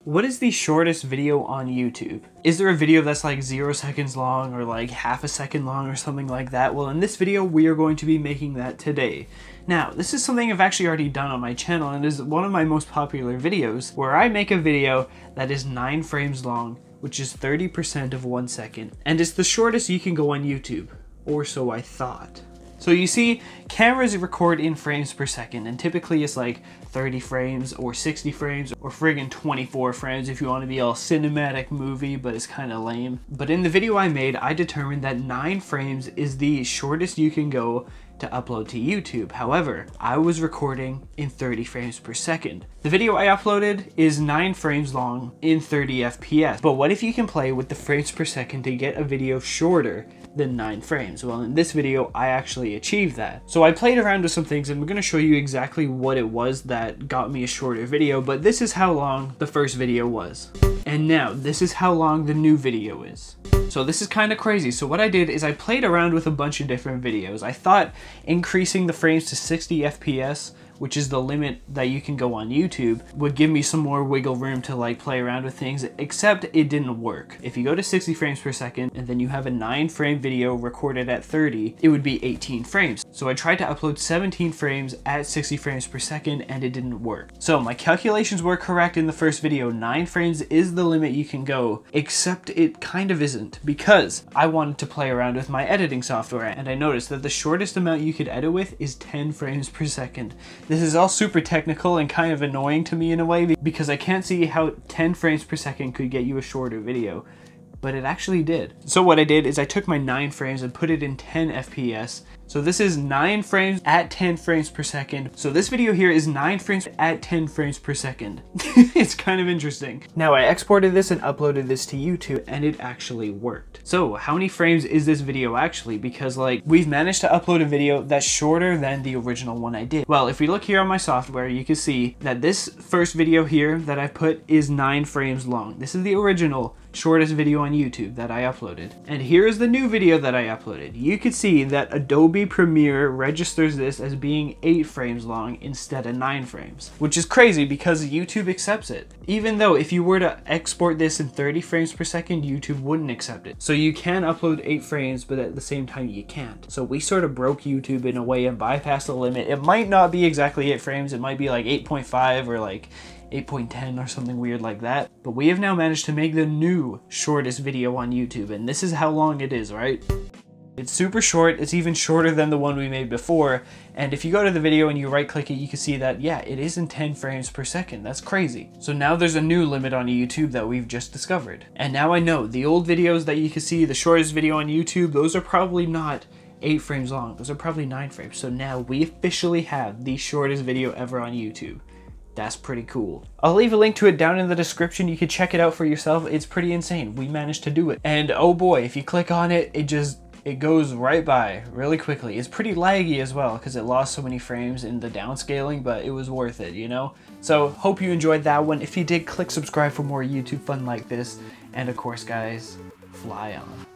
What is the shortest video on YouTube? Is there a video that's like 0 seconds long or like half a second long or something like that? Well, in this video, we are going to be making that today. Now, this is something I've actually already done on my channel and is one of my most popular videos where I make a video that is 9 frames long, which is 30% of 1 second. And it's the shortest you can go on YouTube, or so I thought. So you see, cameras record in frames per second, and typically it's like 30 frames or 60 frames or friggin' 24 frames if you want to be all cinematic movie, but it's kind of lame. But in the video I made, I determined that 9 frames is the shortest you can go to upload to YouTube. However, I was recording in 30 frames per second. The video I uploaded is 9 frames long in 30 FPS. But what if you can play with the frames per second to get a video shorter than 9 frames? Well, in this video, I actually achieved that. So I played around with some things and I'm going to show you exactly what it was that got me a shorter video, but this is how long the first video was. And now, this is how long the new video is. So this is kind of crazy. So what I did is I played around with a bunch of different videos. I thought increasing the frames to 60 FPS, which is the limit that you can go on YouTube, would give me some more wiggle room to like play around with things, except it didn't work. If you go to 60 frames per second and then you have a 9 frame video recorded at 30, it would be 18 frames. So I tried to upload 17 frames at 60 frames per second and it didn't work. So my calculations were correct in the first video. 9 frames is the limit you can go, except it kind of isn't, because I wanted to play around with my editing software and I noticed that the shortest amount you could edit with is 10 frames per second. This is all super technical and kind of annoying to me in a way because I can't see how 10 frames per second could get you a shorter video, but it actually did. So what I did is I took my 9 frames and put it in 10 FPS. So this is 9 frames at 10 frames per second. So this video here is 9 frames at 10 frames per second. It's kind of interesting. Now I exported this and uploaded this to YouTube and it actually worked. So how many frames is this video actually? Because like we've managed to upload a video that's shorter than the original one I did. Well, if we look here on my software, you can see that this first video here that I put is 9 frames long. This is the original shortest video on YouTube that I uploaded. And here is the new video that I uploaded. You can see that Adobe Premiere registers this as being 8 frames long instead of 9 frames, which is crazy because YouTube accepts it. Even though if you were to export this in 30 frames per second, YouTube wouldn't accept it. So you can upload 8 frames, but at the same time you can't. So we sort of broke YouTube in a way and bypassed the limit. It might not be exactly 8 frames, it might be like 8.5 or like 8.10 or something weird like that. But we have now managed to make the new shortest video on YouTube, and this is how long it is, right? It's super short. It's even shorter than the one we made before. And if you go to the video and you right click it, you can see that, yeah, it is in 10 frames per second. That's crazy. So now there's a new limit on YouTube that we've just discovered. And now I know the old videos that you can see, the shortest video on YouTube, those are probably not 8 frames long. Those are probably 9 frames. So now we officially have the shortest video ever on YouTube. That's pretty cool. I'll leave a link to it down in the description. You can check it out for yourself. It's pretty insane. We managed to do it. And oh boy, if you click on it, it goes right by really quickly. It's pretty laggy as well because it lost so many frames in the downscaling, but it was worth it, you know? So hope you enjoyed that one. If you did, click subscribe for more YouTube fun like this. And of course, guys, fly on.